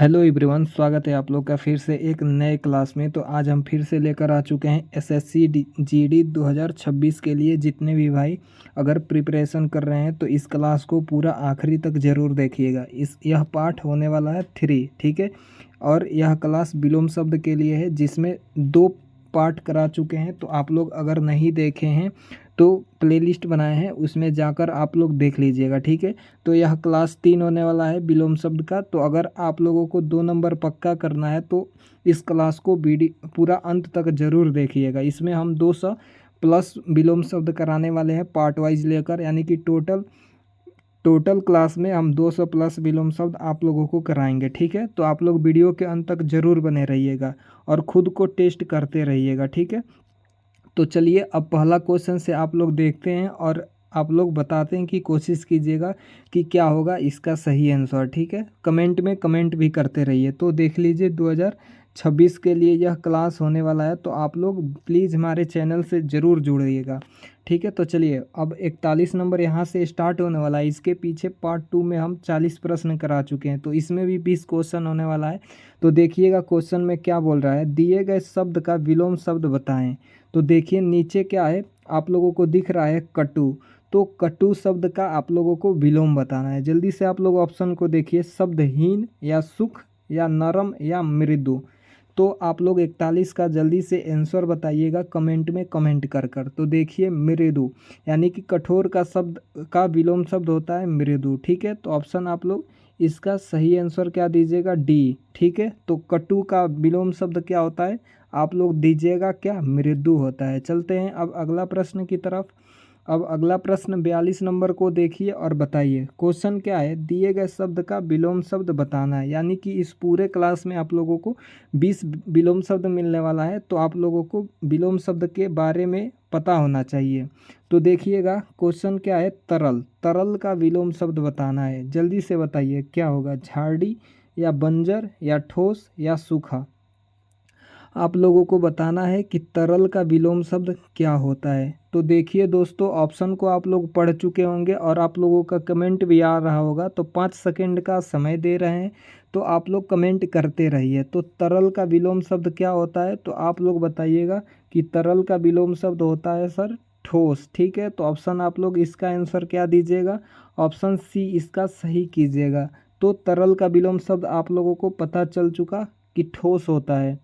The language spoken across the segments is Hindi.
हेलो एवरीवन, स्वागत है आप लोग का फिर से एक नए क्लास में। तो आज हम फिर से लेकर आ चुके हैं एसएससी जीडी 2026 के लिए। जितने भी भाई अगर प्रिपरेशन कर रहे हैं तो इस क्लास को पूरा आखिरी तक ज़रूर देखिएगा। यह पाठ होने वाला है 3, ठीक है। और यह क्लास विलोम शब्द के लिए है, जिसमें 2 पार्ट करा चुके हैं। तो आप लोग अगर नहीं देखे हैं तो प्लेलिस्ट बनाए हैं, उसमें जाकर आप लोग देख लीजिएगा, ठीक है। तो यह क्लास 3 होने वाला है विलोम शब्द का। तो अगर आप लोगों को 2 नंबर पक्का करना है तो इस क्लास को पूरा अंत तक ज़रूर देखिएगा। इसमें हम 200 प्लस विलोम शब्द कराने वाले हैं पार्ट वाइज लेकर, यानी कि टोटल क्लास में हम 200 प्लस विलोम शब्द आप लोगों को कराएंगे, ठीक है। तो आप लोग वीडियो के अंत तक ज़रूर बने रहिएगा और ख़ुद को टेस्ट करते रहिएगा, ठीक है। तो चलिए अब पहला क्वेश्चन से आप लोग देखते हैं और आप लोग बताते हैं कि कोशिश कीजिएगा कि क्या होगा इसका सही आंसर, ठीक है। कमेंट में कमेंट भी करते रहिए। तो देख लीजिए 2026 के लिए यह क्लास होने वाला है, तो आप लोग प्लीज़ हमारे चैनल से ज़रूर जुड़िएगा, ठीक है। तो चलिए अब 41 नंबर यहाँ से स्टार्ट होने वाला है। इसके पीछे पार्ट 2 में हम 40 प्रश्न करा चुके हैं, तो इसमें भी 20 क्वेश्चन होने वाला है। तो देखिएगा क्वेश्चन में क्या बोल रहा है, दिए गए शब्द का विलोम शब्द बताएं। तो देखिए नीचे क्या है, आप लोगों को दिख रहा है कटु। तो कटु शब्द का आप लोगों को विलोम बताना है। जल्दी से आप लोग ऑप्शन को देखिए, शब्दहीन या सुख या नरम या मृदु। तो आप लोग 41 का जल्दी से आंसर बताइएगा कमेंट में कमेंट कर कर। तो देखिए मृदु, यानी कि कठोर का शब्द का विलोम शब्द होता है मृदु, ठीक है। तो ऑप्शन आप लोग इसका सही आंसर क्या दीजिएगा, डी, ठीक है। तो कटु का विलोम शब्द क्या होता है, आप लोग दीजिएगा क्या, मृदु होता है। चलते हैं अब अगला प्रश्न की तरफ। अब अगला प्रश्न 42 नंबर को देखिए और बताइए। क्वेश्चन क्या है, दिए गए शब्द का विलोम शब्द बताना है। यानी कि इस पूरे क्लास में आप लोगों को 20 विलोम शब्द मिलने वाला है, तो आप लोगों को विलोम शब्द के बारे में पता होना चाहिए। तो देखिएगा क्वेश्चन क्या है, तरल। तरल का विलोम शब्द बताना है। जल्दी से बताइए क्या होगा, झाड़ी या बंजर या ठोस या सूखा। आप लोगों को बताना है कि तरल का विलोम शब्द क्या होता है। तो देखिए दोस्तों, ऑप्शन को आप लोग पढ़ चुके होंगे और आप लोगों का कमेंट भी आ रहा होगा। तो 5 सेकंड का समय दे रहे हैं, तो आप लोग कमेंट करते रहिए। तो तरल का विलोम शब्द क्या होता है, तो आप लोग बताइएगा कि तरल का विलोम शब्द होता है सर ठोस, ठीक है। तो ऑप्शन आप लोग इसका आंसर क्या दीजिएगा, ऑप्शन सी इसका सही कीजिएगा। तो तरल का विलोम शब्द आप लोगों को पता चल चुका कि ठोस होता है।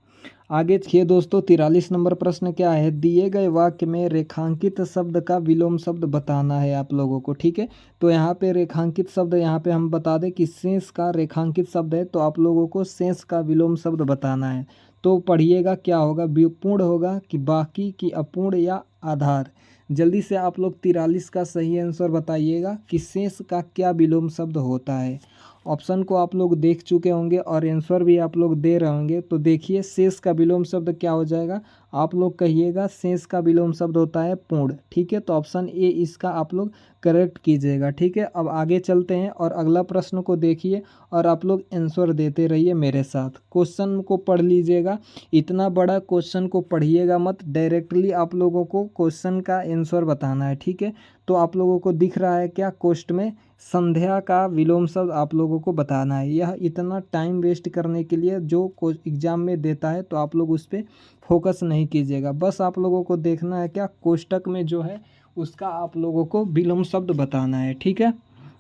आगे देखिए दोस्तों, 43 नंबर प्रश्न क्या है, दिए गए वाक्य में रेखांकित शब्द का विलोम शब्द बताना है आप लोगों को, ठीक है। तो यहाँ पे रेखांकित शब्द, यहाँ पे हम बता दें कि शेष का रेखांकित शब्द है, तो आप लोगों को शेष का विलोम शब्द बताना है। तो पढ़िएगा क्या होगा, विपूर्ण होगा कि बाकी की अपूर्ण या आधार। जल्दी से आप लोग 43 का सही आंसर बताइएगा कि शेष का क्या विलोम शब्द होता है। ऑप्शन को आप लोग देख चुके होंगे और आंसर भी आप लोग दे रहे होंगे। तो देखिए शेष का विलोम शब्द क्या हो जाएगा, आप लोग कहिएगा शेष का विलोम शब्द होता है पूर्ण, ठीक है। तो ऑप्शन ए इसका आप लोग करेक्ट कीजिएगा, ठीक है। अब आगे चलते हैं और अगला प्रश्न को देखिए और आप लोग आंसर देते रहिए मेरे साथ। क्वेश्चन को पढ़ लीजिएगा, इतना बड़ा क्वेश्चन को पढ़िएगा मत, डायरेक्टली आप लोगों को क्वेश्चन का आंसर बताना है, ठीक है। तो आप लोगों को दिख रहा है क्या, क्वेश्चन में संध्या का विलोम शब्द आप लोगों को बताना है। यह इतना टाइम वेस्ट करने के लिए जो एग्जाम में देता है, तो आप लोग उस पर फोकस नहीं कीजिएगा। बस आप लोगों को देखना है क्या, कोष्टक में जो है उसका आप लोगों को विलोम शब्द बताना है, ठीक है।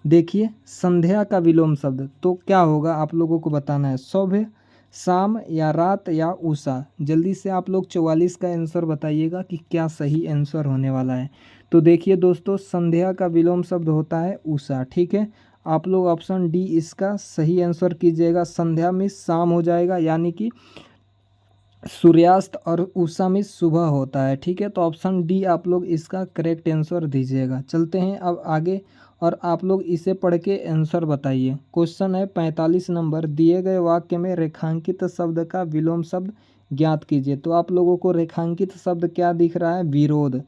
देखिए संध्या का विलोम शब्द तो क्या होगा, आप लोगों को बताना है सुबह, शाम या रात या उषा। जल्दी से आप लोग 44 का आंसर बताइएगा कि क्या सही आंसर होने वाला है। तो देखिए दोस्तों, संध्या का विलोम शब्द होता है उषा, ठीक है। आप लोग ऑप्शन डी इसका सही आंसर कीजिएगा। संध्या में शाम हो जाएगा, यानी कि सूर्यास्त, और उषा में सुबह होता है, ठीक है। तो ऑप्शन डी आप लोग इसका करेक्ट आंसर दीजिएगा। चलते हैं अब आगे और आप लोग इसे पढ़ के आंसर बताइए। क्वेश्चन है 45 नंबर, दिए गए वाक्य में रेखांकित शब्द का विलोम शब्द ज्ञात कीजिए। तो आप लोगों को रेखांकित शब्द क्या दिख रहा है, विरोध।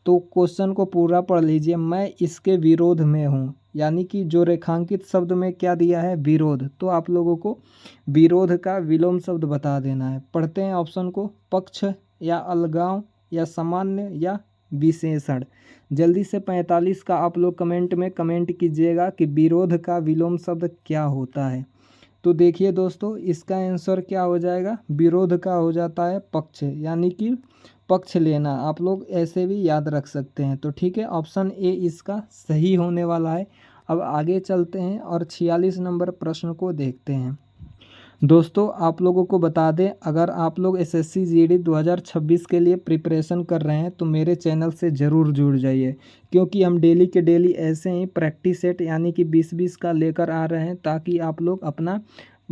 तो क्वेश्चन को पूरा पढ़ लीजिए, मैं इसके विरोध में हूँ, यानी कि जो रेखांकित शब्द में क्या दिया है, विरोध। तो आप लोगों को विरोध का विलोम शब्द बता देना है। पढ़ते हैं ऑप्शन को, पक्ष या अलगाव या सामान्य या विशेषण। जल्दी से 45 का आप लोग कमेंट में कमेंट कीजिएगा कि विरोध का विलोम शब्द क्या होता है। तो देखिए दोस्तों, इसका आंसर क्या हो जाएगा, विरोध का हो जाता है पक्ष, यानी कि पक्ष लेना। आप लोग ऐसे भी याद रख सकते हैं। तो ठीक है, ऑप्शन ए इसका सही होने वाला है। अब आगे चलते हैं और 46 नंबर प्रश्न को देखते हैं। दोस्तों आप लोगों को बता दें, अगर आप लोग एसएससी जीडी 2026 के लिए प्रिपरेशन कर रहे हैं तो मेरे चैनल से ज़रूर जुड़ जाइए, क्योंकि हम डेली के डेली ऐसे ही प्रैक्टिस सेट यानी कि 20-20 का लेकर आ रहे हैं, ताकि आप लोग अपना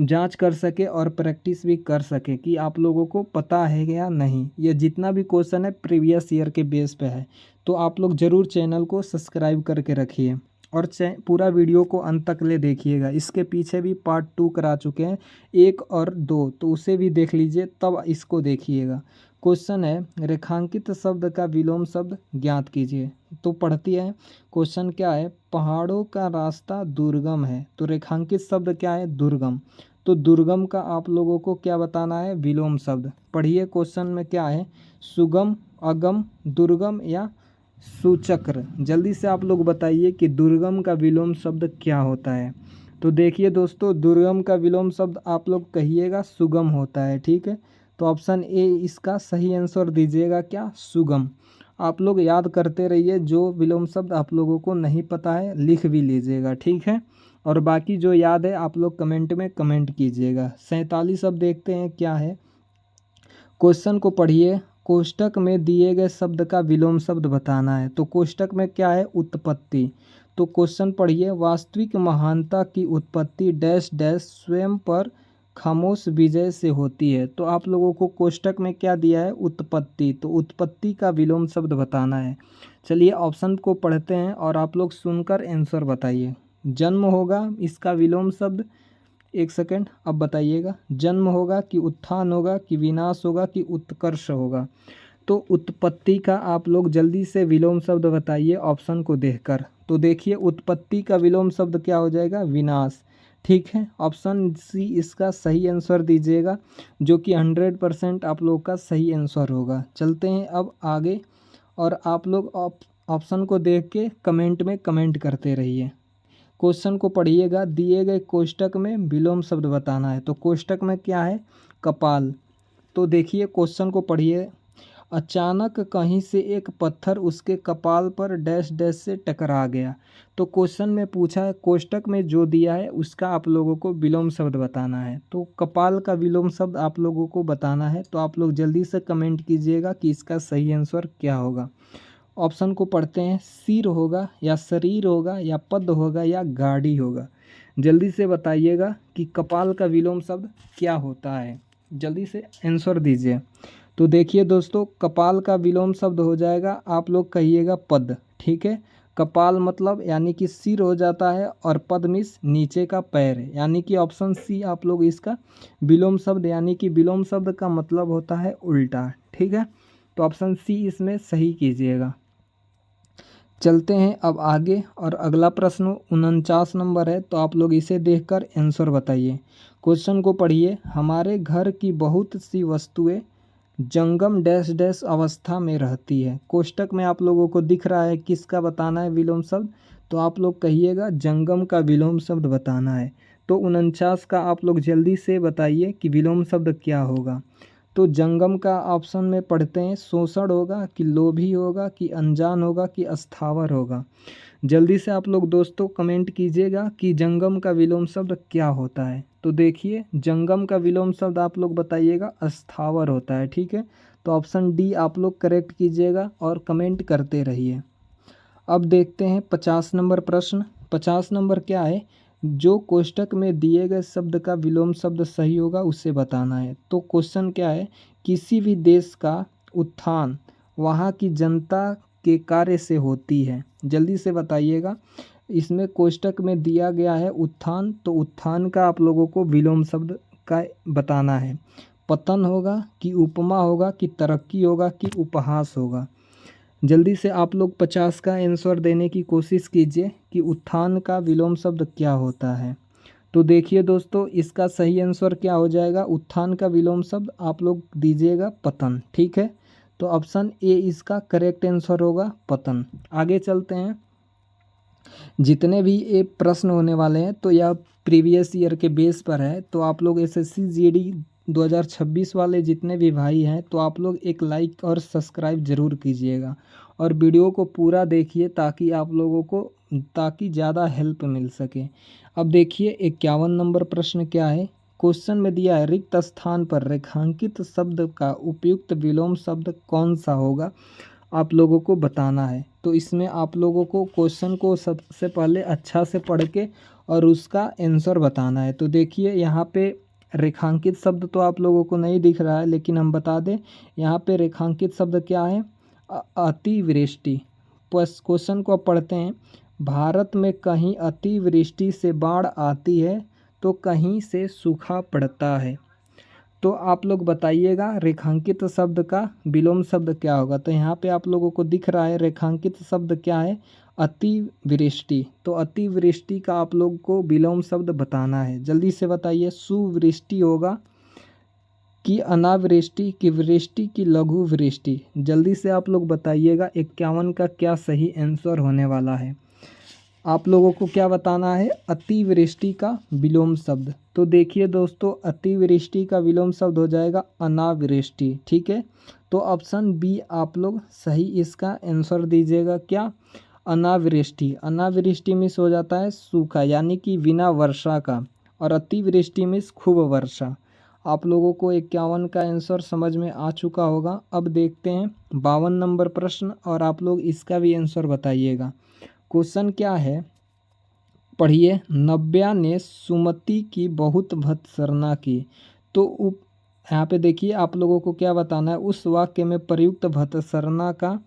जांच कर सके और प्रैक्टिस भी कर सके कि आप लोगों को पता है या नहीं। ये जितना भी क्वेश्चन है प्रीवियस ईयर के बेस पे है। तो आप लोग ज़रूर चैनल को सब्सक्राइब करके रखिए और पूरा वीडियो को अंत तक ले देखिएगा। इसके पीछे भी पार्ट 2 करा चुके हैं, 1 और 2, तो उसे भी देख लीजिए तब इसको देखिएगा। क्वेश्चन है, रेखांकित शब्द का विलोम शब्द ज्ञात कीजिए। तो पढ़ती है, क्वेश्चन क्या है, पहाड़ों का रास्ता दुर्गम है। तो रेखांकित शब्द क्या है, दुर्गम। तो दुर्गम का आप लोगों को क्या बताना है, विलोम शब्द। पढ़िए क्वेश्चन में क्या है, सुगम, अगम, दुर्गम या सुचक्र। जल्दी से आप लोग बताइए कि दुर्गम का विलोम शब्द क्या होता है। तो देखिए दोस्तों, दुर्गम का विलोम शब्द आप लोग कहिएगा सुगम होता है। ठीक है, तो ऑप्शन ए इसका सही आंसर दीजिएगा, क्या, सुगम। आप लोग याद करते रहिए, जो विलोम शब्द आप लोगों को नहीं पता है लिख भी लीजिएगा। ठीक है, और बाकी जो याद है आप लोग कमेंट में कमेंट कीजिएगा। 47 अब देखते हैं क्या है। क्वेश्चन को पढ़िए, कोष्टक में दिए गए शब्द का विलोम शब्द बताना है। तो कोष्टक में क्या है, उत्पत्ति। तो क्वेश्चन पढ़िए, वास्तविक महानता की उत्पत्ति डैश डैश स्वयं पर खामोश विजय से होती है। तो आप लोगों को कोष्टक में क्या दिया है, उत्पत्ति। तो उत्पत्ति का विलोम शब्द बताना है। चलिए ऑप्शन को पढ़ते हैं और आप लोग सुनकर आंसर बताइए। जन्म होगा इसका विलोम शब्द, एक सेकंड, अब बताइएगा, जन्म होगा कि उत्थान होगा कि विनाश होगा कि उत्कर्ष होगा। तो उत्पत्ति का आप लोग जल्दी से विलोम शब्द बताइए ऑप्शन को देखकर। तो देखिए, उत्पत्ति का विलोम शब्द क्या हो जाएगा, विनाश। ठीक है, ऑप्शन सी इसका सही आंसर दीजिएगा, जो कि 100% आप लोग का सही आंसर होगा। चलते हैं अब आगे, और आप लोग ऑप्शन को देख के कमेंट में कमेंट करते रहिए। क्वेश्चन को पढ़िएगा, दिए गए कोष्टक में विलोम शब्द बताना है। तो कोष्टक में क्या है, कपाल। तो देखिए क्वेश्चन को पढ़िए, अचानक कहीं से एक पत्थर उसके कपाल पर डैश डैश से टकरा गया। तो क्वेश्चन में पूछा है, कोष्टक में जो दिया है उसका आप लोगों को विलोम शब्द बताना है। तो कपाल का विलोम शब्द आप लोगों को बताना है। तो आप लोग जल्दी से कमेंट कीजिएगा कि इसका सही आंसर क्या होगा। ऑप्शन को पढ़ते हैं, सिर होगा या शरीर होगा या पद होगा या गाड़ी होगा। जल्दी से बताइएगा कि कपाल का विलोम शब्द क्या होता है, जल्दी से आंसर दीजिए। तो देखिए दोस्तों, कपाल का विलोम शब्द हो जाएगा, आप लोग कहिएगा पद। ठीक है, कपाल मतलब यानी कि सिर हो जाता है, और पद मीन्स नीचे का पैर, यानी कि ऑप्शन सी आप लोग इसका विलोम शब्द, यानी कि विलोम शब्द का मतलब होता है उल्टा। ठीक है, तो ऑप्शन सी इसमें सही कीजिएगा। चलते हैं अब आगे, और अगला प्रश्न 49 नंबर है। तो आप लोग इसे देखकर आंसर बताइए। क्वेश्चन को पढ़िए, हमारे घर की बहुत सी वस्तुएं जंगम डैश डैश अवस्था में रहती है। कोष्टक में आप लोगों को दिख रहा है, किसका बताना है विलोम शब्द। तो आप लोग कहिएगा जंगम का विलोम शब्द बताना है। तो 49 का आप लोग जल्दी से बताइए कि विलोम शब्द क्या होगा। तो जंगम का ऑप्शन में पढ़ते हैं, शोषण होगा कि लोभी होगा कि अनजान होगा कि अस्थावर होगा। जल्दी से आप लोग दोस्तों कमेंट कीजिएगा कि जंगम का विलोम शब्द क्या होता है। तो देखिए, जंगम का विलोम शब्द आप लोग बताइएगा अस्थावर होता है। ठीक है, तो ऑप्शन डी आप लोग करेक्ट कीजिएगा और कमेंट करते रहिए। अब देखते हैं 50 नंबर प्रश्न। 50 नंबर क्या है, जो कोष्टक में दिए गए शब्द का विलोम शब्द सही होगा उसे बताना है। तो क्वेश्चन क्या है, किसी भी देश का उत्थान वहाँ की जनता के कार्य से होती है। जल्दी से बताइएगा, इसमें कोष्टक में दिया गया है उत्थान, तो उत्थान का आप लोगों को विलोम शब्द का बताना है। पतन होगा कि उपमा होगा कि तरक्की होगा कि उपहास होगा। जल्दी से आप लोग 50 का आंसर देने की कोशिश कीजिए कि उत्थान का विलोम शब्द क्या होता है। तो देखिए दोस्तों, इसका सही आंसर क्या हो जाएगा, उत्थान का विलोम शब्द आप लोग दीजिएगा पतन। ठीक है, तो ऑप्शन ए इसका करेक्ट आंसर होगा, पतन। आगे चलते हैं, जितने भी ये प्रश्न होने वाले हैं तो यह प्रीवियस ईयर के बेस पर है। तो आप लोग एसएससी जीडी 2026 वाले जितने भी भाई हैं तो आप लोग एक लाइक और सब्सक्राइब ज़रूर कीजिएगा और वीडियो को पूरा देखिए ताकि आप लोगों को ज़्यादा हेल्प मिल सके। अब देखिए 51 नंबर प्रश्न क्या है। क्वेश्चन में दिया है रिक्त स्थान पर रेखांकित शब्द का उपयुक्त विलोम शब्द कौन सा होगा, आप लोगों को बताना है। तो इसमें आप लोगों को क्वेश्चन को सबसे पहले अच्छा से पढ़ के और उसका आंसर बताना है। तो देखिए यहाँ पे रेखांकित शब्द तो आप लोगों को नहीं दिख रहा है, लेकिन हम बता दें यहाँ पे रेखांकित शब्द क्या है, अतिवृष्टि। क्वेश्चन को अब पढ़ते हैं। भारत में कहीं अतिवृष्टि से बाढ़ आती है तो कहीं से सूखा पड़ता है। तो आप लोग बताइएगा रेखांकित शब्द का विलोम शब्द क्या होगा। तो यहाँ पे आप लोगों को दिख रहा है रेखांकित शब्द क्या है, अतिवृष्टि। तो अतिवृष्टि का आप लोग को विलोम शब्द बताना है, जल्दी से बताइए। सुवृष्टि होगा कि अनावृष्टि की वृष्टि की लघु वृष्टि, जल्दी से आप लोग बताइएगा 51 का क्या सही आंसर होने वाला है। आप लोगों को क्या बताना है, अतिवृष्टि का विलोम शब्द। तो देखिए दोस्तों अतिवृष्टि का विलोम शब्द हो जाएगा अनावृष्टि, ठीक है। तो ऑप्शन बी आप लोग सही इसका आंसर दीजिएगा, क्या, अनावृष्टि। अनावृष्टि मीन्स हो जाता है सूखा यानी कि बिना वर्षा का, और अतिवृष्टि मीन्स खूब वर्षा। आप लोगों को 51 का आंसर समझ में आ चुका होगा। अब देखते हैं 52 नंबर प्रश्न और आप लोग इसका भी आंसर बताइएगा। क्वेश्चन क्या है, पढ़िए। नव्या ने सुमति की बहुत भत्सरना की। तो यहाँ पे देखिए आप लोगों को क्या बताना है, उस वाक्य में प्रयुक्त भत्सरना का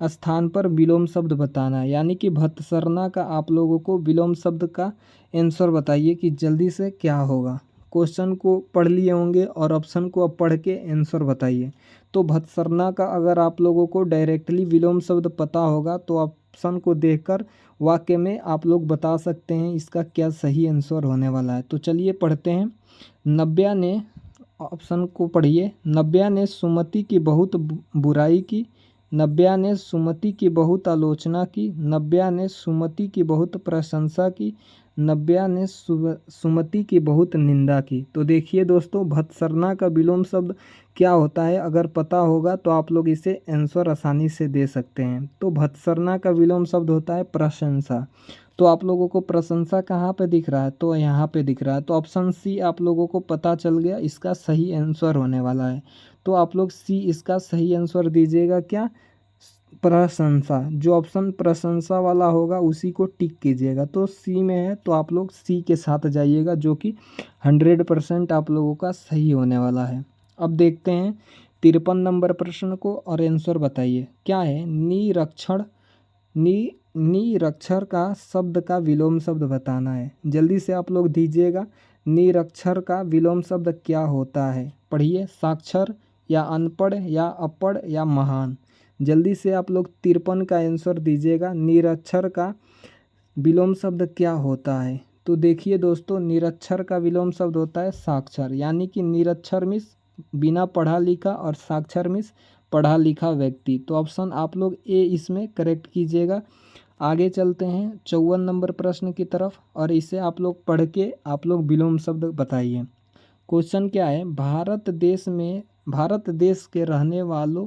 स्थान पर विलोम शब्द बताना है, यानी कि भत्सरना का आप लोगों को विलोम शब्द का आंसर बताइए कि जल्दी से क्या होगा। क्वेश्चन को पढ़ लिए होंगे और ऑप्शन को अब पढ़ के आंसर बताइए। तो भत्सरना का अगर आप लोगों को डायरेक्टली विलोम शब्द पता होगा तो ऑप्शन को देखकर वाक्य में आप लोग बता सकते हैं इसका क्या सही आंसर होने वाला है। तो चलिए पढ़ते हैं। नव्या ने, ऑप्शन को पढ़िए। नव्या ने सुमति की बहुत बुराई की, नव्या ने सुमति की बहुत आलोचना की, नव्या ने सुमति की बहुत प्रशंसा की, नव्या ने सुमति की बहुत निंदा की। तो देखिए दोस्तों भत्सरना का विलोम शब्द क्या होता है, अगर पता होगा तो आप लोग इसे आंसर आसानी से दे सकते हैं। तो भत्सरना का विलोम शब्द होता है प्रशंसा। तो आप लोगों को प्रशंसा कहाँ पे दिख रहा है, तो यहाँ पे दिख रहा है। तो ऑप्शन सी आप लोगों को पता चल गया इसका सही आंसर होने वाला है। तो आप लोग सी इसका सही आंसर दीजिएगा, क्या, प्रशंसा। जो ऑप्शन प्रशंसा वाला होगा उसी को टिक कीजिएगा। तो सी में है तो आप लोग सी के साथ जाइएगा, जो कि 100% आप लोगों का सही होने वाला है। अब देखते हैं 53 नंबर प्रश्न को और आंसर बताइए क्या है। निरक्षर, निरक्षर का शब्द का विलोम शब्द बताना है, जल्दी से आप लोग दीजिएगा। निरक्षर का विलोम शब्द क्या होता है, पढ़िए। साक्षर या अनपढ़ या अपढ़ या महान, जल्दी से आप लोग 53 का आंसर दीजिएगा। निरक्षर का विलोम शब्द क्या होता है। तो देखिए दोस्तों निरक्षर का विलोम शब्द होता है साक्षर, यानी कि निरक्षर मीन्स बिना पढ़ा लिखा और साक्षर मीन्स पढ़ा लिखा व्यक्ति। तो ऑप्शन आप लोग ए इसमें करेक्ट कीजिएगा। आगे चलते हैं 54 नंबर प्रश्न की तरफ और इसे आप लोग पढ़ के आप लोग विलोम शब्द बताइए। क्वेश्चन क्या है, भारत देश के रहने वालों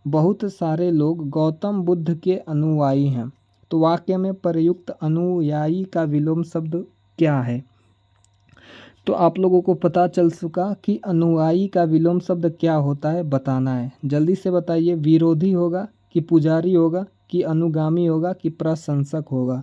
बहुत सारे लोग गौतम बुद्ध के अनुयायी हैं। तो वाक्य में प्रयुक्त अनुयायी का विलोम शब्द क्या है। तो आप लोगों को पता चल चुका कि अनुयायी का विलोम शब्द क्या होता है, बताना है, जल्दी से बताइए। विरोधी होगा कि पुजारी होगा कि अनुगामी होगा कि प्रशंसक होगा।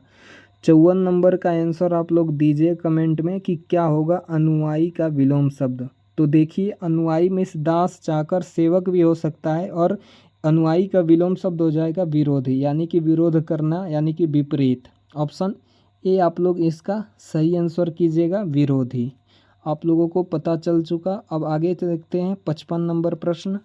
54 नंबर का आंसर आप लोग दीजिए कमेंट में कि क्या होगा अनुयायी का विलोम शब्द। तो देखिए अनुयायी मीन्स दास चाकर सेवक भी हो सकता है, और अनुयायी का विलोम शब्द हो जाएगा विरोधी, यानी कि विरोध करना यानी कि विपरीत। ऑप्शन ए आप लोग इसका सही आंसर कीजिएगा, विरोधी। आप लोगों को पता चल चुका। अब आगे देखते हैं 55 नंबर प्रश्न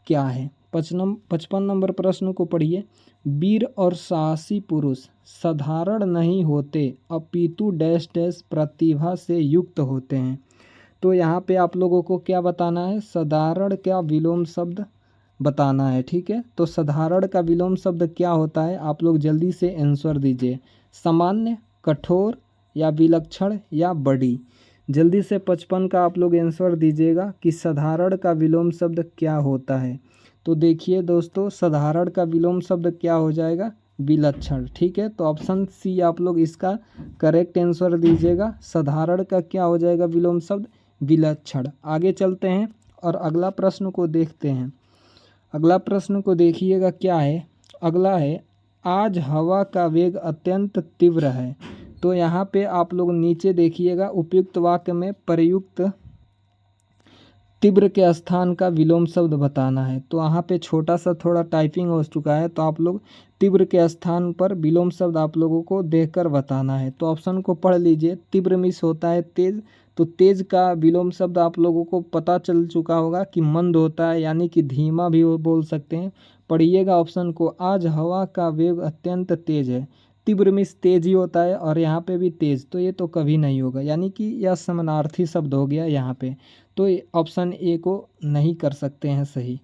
क्या है। 55 नंबर प्रश्न को पढ़िए। वीर और साहसी पुरुष साधारण नहीं होते अपितु डैश डैश प्रतिभा से युक्त होते हैं। तो यहाँ पे आप लोगों को क्या बताना है, साधारण का विलोम शब्द बताना है, ठीक है। तो साधारण का विलोम शब्द क्या होता है, आप लोग जल्दी से आंसर दीजिए। सामान्य, कठोर या विलक्षण या बड़ी। जल्दी से 55 का आप लोग आंसर दीजिएगा कि साधारण का विलोम शब्द क्या होता है। तो देखिए दोस्तों, साधारण का विलोम शब्द क्या हो जाएगा, विलक्षण। ठीक है, तो ऑप्शन सी आप लोग इसका करेक्ट आंसर दीजिएगा। साधारण का क्या हो जाएगा विलोम शब्द, विलक्षण। आगे चलते हैं और अगला प्रश्न को देखते हैं। अगला प्रश्न को देखिएगा क्या है। अगला है, आज हवा का वेग अत्यंत तीव्र है। तो यहाँ पे आप लोग नीचे देखिएगा, उपयुक्त वाक्य में प्रयुक्त तीव्र के स्थान का विलोम शब्द बताना है। तो यहाँ पे छोटा सा थोड़ा टाइपिंग हो चुका है, तो आप लोग तीव्र के स्थान पर विलोम शब्द आप लोगों को देखकर बताना है। तो ऑप्शन को पढ़ लीजिए। तीव्र मिस होता है तेज, तो तेज का विलोम शब्द आप लोगों को पता चल चुका होगा कि मंद होता है, यानी कि धीमा भी बोल सकते हैं। पढ़िएगा ऑप्शन को, आज हवा का वेग अत्यंत तेज है। तीव्र मिस तेज ही होता है और यहाँ पे भी तेज, तो ये तो कभी नहीं होगा, यानी कि यह समानार्थी शब्द हो गया यहाँ पे। तो ऑप्शन ए को नहीं कर सकते हैं सही।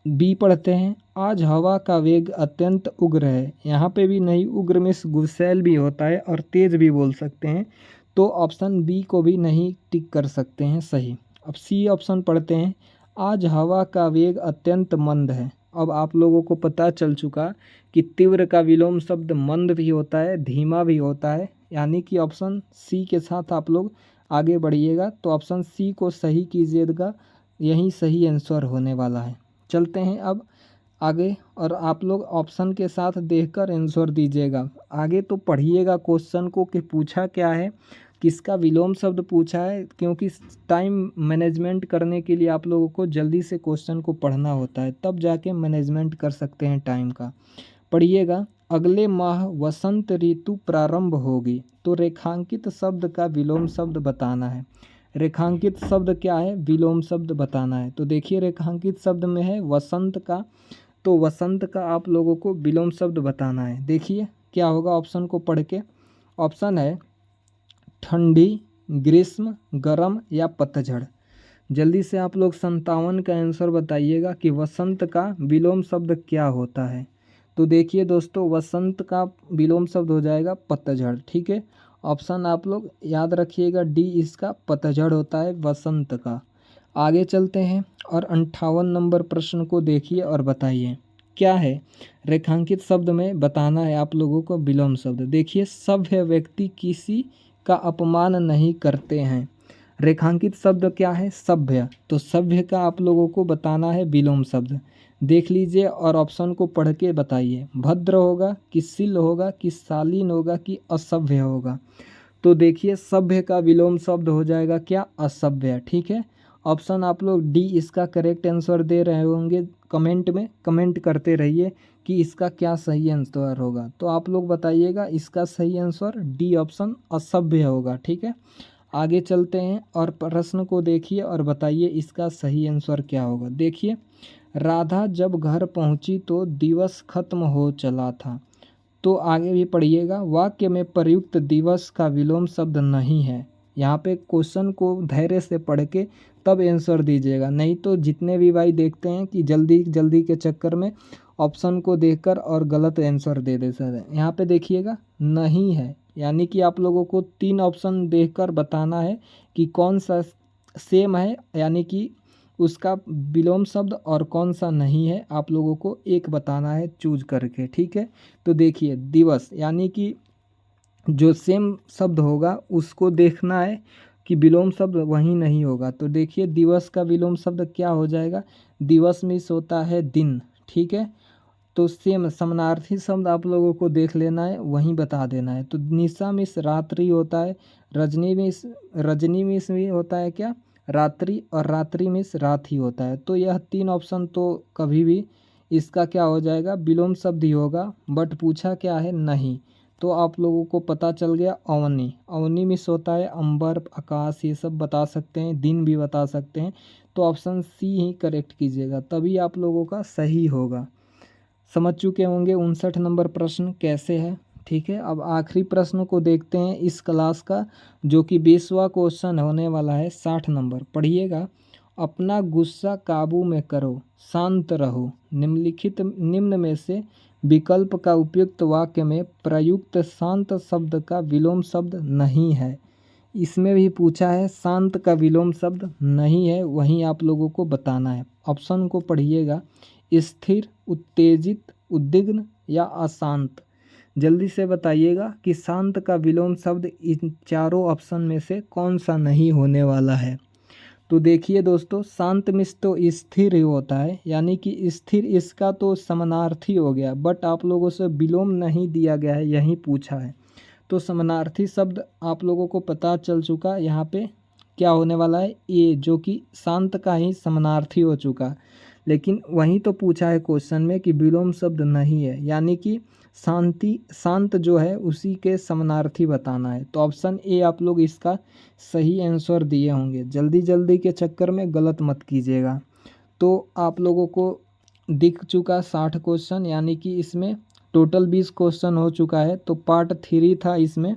बी पढ़ते हैं, आज हवा का वेग अत्यंत उग्र है। यहाँ पे भी नहीं, उग्र में गुस्सैल भी होता है और तेज भी बोल सकते हैं। तो ऑप्शन बी को भी नहीं टिक कर सकते हैं सही। अब सी ऑप्शन पढ़ते हैं, आज हवा का वेग अत्यंत मंद है। अब आप लोगों को पता चल चुका कि तीव्र का विलोम शब्द मंद भी होता है, धीमा भी होता है, यानी कि ऑप्शन सी के साथ आप लोग आगे बढ़िएगा। तो ऑप्शन सी को सही कीजिएगा, यही सही आंसर होने वाला है। चलते हैं अब आगे और आप लोग ऑप्शन के साथ देखकर आंसर दीजिएगा। आगे तो पढ़िएगा क्वेश्चन को कि पूछा क्या है, किसका विलोम शब्द पूछा है, क्योंकि टाइम मैनेजमेंट करने के लिए आप लोगों को जल्दी से क्वेश्चन को पढ़ना होता है, तब जाके मैनेजमेंट कर सकते हैं टाइम का। पढ़िएगा, अगले माह वसंत ऋतु प्रारंभ होगी। तो रेखांकित शब्द का विलोम शब्द बताना है। रेखांकित शब्द क्या है, विलोम शब्द बताना है। तो देखिए, रेखांकित शब्द में है वसंत का, तो वसंत का आप लोगों को विलोम शब्द बताना है। देखिए क्या होगा ऑप्शन को पढ़ के। ऑप्शन है ठंडी, ग्रीष्म, गर्म या पतझड़। जल्दी से आप लोग 57 का आंसर बताइएगा कि वसंत का विलोम शब्द क्या होता है। तो देखिए दोस्तों, वसंत का विलोम शब्द हो जाएगा पतझड़। ठीक है, ऑप्शन आप लोग याद रखिएगा, डी इसका पतझड़ होता है वसंत का। आगे चलते हैं और 58 नंबर प्रश्न को देखिए और बताइए क्या है। रेखांकित शब्द में बताना है आप लोगों को विलोम शब्द। देखिए, सभ्य व्यक्ति किसी का अपमान नहीं करते हैं। रेखांकित शब्द क्या है, सभ्य। तो सभ्य का आप लोगों को बताना है विलोम शब्द। देख लीजिए और ऑप्शन को पढ़ के बताइए, भद्र होगा कि शील होगा कि शालीन होगा कि असभ्य होगा। तो देखिए, सभ्य का विलोम शब्द हो जाएगा क्या, असभ्य। ठीक है, ऑप्शन आप लोग डी इसका करेक्ट आंसर दे रहे होंगे। कमेंट में कमेंट करते रहिए कि इसका क्या सही आंसर होगा। तो आप लोग बताइएगा, इसका सही आंसर डी ऑप्शन असभ्य होगा। ठीक है, आगे चलते हैं और प्रश्न को देखिए और बताइए इसका सही आंसर क्या होगा। देखिए, राधा जब घर पहुंची तो दिवस खत्म हो चला था। तो आगे भी पढ़िएगा, वाक्य में प्रयुक्त दिवस का विलोम शब्द नहीं है। यहाँ पे क्वेश्चन को धैर्य से पढ़ के तब आंसर दीजिएगा, नहीं तो जितने भी भाई देखते हैं कि जल्दी जल्दी के चक्कर में ऑप्शन को देखकर और गलत आंसर दे देते हैं। यहाँ पे देखिएगा, नहीं है, यानी कि आप लोगों को 3 ऑप्शन देखकर बताना है कि कौन सा सेम है, यानी कि उसका विलोम शब्द, और कौन सा नहीं है आप लोगों को एक बताना है चूज करके। ठीक है, तो देखिए, दिवस यानी कि जो सेम शब्द होगा उसको देखना है कि विलोम शब्द वही नहीं होगा। तो देखिए, दिवस का विलोम शब्द क्या हो जाएगा, दिवस मिस होता है दिन। ठीक है, तो सेम समानार्थी शब्द आप लोगों को देख लेना है, वहीं बता देना है। तो निशा मिस रात्रि होता है, रजनी मिस भी होता है क्या, रात्रि, और रात्रि मिस रात ही होता है। तो यह 3 ऑप्शन तो कभी भी इसका क्या हो जाएगा, विलोम शब्द ही होगा। बट पूछा क्या है, नहीं। तो आप लोगों को पता चल गया, अवनी, अवनी मिस होता है अंबर, आकाश, ये सब बता सकते हैं, दिन भी बता सकते हैं। तो ऑप्शन सी ही करेक्ट कीजिएगा, तभी आप लोगों का सही होगा। समझ चुके होंगे 59 नंबर प्रश्न कैसे है। ठीक है, अब आखिरी प्रश्न को देखते हैं इस क्लास का, जो कि 20वां क्वेश्चन होने वाला है। 60 नंबर पढ़िएगा, अपना गुस्सा काबू में करो, शांत रहो, निम्न में से विकल्प का उपयुक्त वाक्य में प्रयुक्त शांत शब्द का विलोम शब्द नहीं है। इसमें भी पूछा है शांत का विलोम शब्द नहीं है, वहीं आप लोगों को बताना है। ऑप्शन को पढ़िएगा, स्थिर, उत्तेजित, उद्विग्न या अशांत। जल्दी से बताइएगा कि शांत का विलोम शब्द इन चारों ऑप्शन में से कौन सा नहीं होने वाला है। तो देखिए दोस्तों, शांत मिस तो स्थिर ही होता है, यानी कि स्थिर इसका तो समानार्थी हो गया, बट आप लोगों से विलोम नहीं दिया गया है, यही पूछा है। तो समानार्थी शब्द आप लोगों को पता चल चुका यहाँ पे क्या होने वाला है, ए, जो कि शांत का ही समानार्थी हो चुका। लेकिन वहीं तो पूछा है क्वेश्चन में कि विलोम शब्द नहीं है, यानी कि शांत जो है उसी के समानार्थी बताना है। तो ऑप्शन ए आप लोग इसका सही आंसर दिए होंगे। जल्दी जल्दी के चक्कर में गलत मत कीजिएगा। तो आप लोगों को दिख चुका 60 क्वेश्चन, यानी कि इसमें टोटल 20 क्वेश्चन हो चुका है। तो पार्ट 3 था इसमें।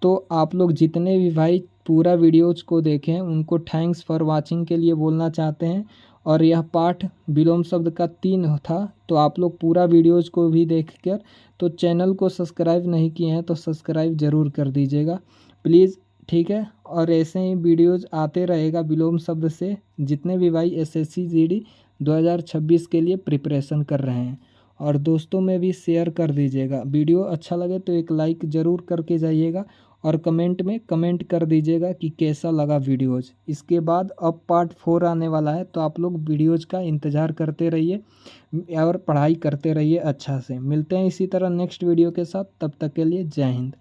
तो आप लोग जितने भी भाई पूरा वीडियोज को देखें उनको थैंक्स फॉर वाचिंग के लिए बोलना चाहते हैं। और यह पाठ विलोम शब्द का 3 था। तो आप लोग पूरा वीडियोज को भी देख कर, तो चैनल को सब्सक्राइब नहीं किए हैं तो सब्सक्राइब ज़रूर कर दीजिएगा प्लीज़, ठीक है। और ऐसे ही वीडियोज आते रहेगा विलोम शब्द से, जितने भी भाई एसएससी जीडी 2026 के लिए प्रिपरेशन कर रहे हैं। और दोस्तों में भी शेयर कर दीजिएगा। वीडियो अच्छा लगे तो एक लाइक ज़रूर करके जाइएगा और कमेंट में कमेंट कर दीजिएगा कि कैसा लगा वीडियोज़। इसके बाद अब पार्ट 4 आने वाला है, तो आप लोग वीडियोज़ का इंतज़ार करते रहिए और पढ़ाई करते रहिए अच्छा से। मिलते हैं इसी तरह नेक्स्ट वीडियो के साथ, तब तक के लिए जय हिंद।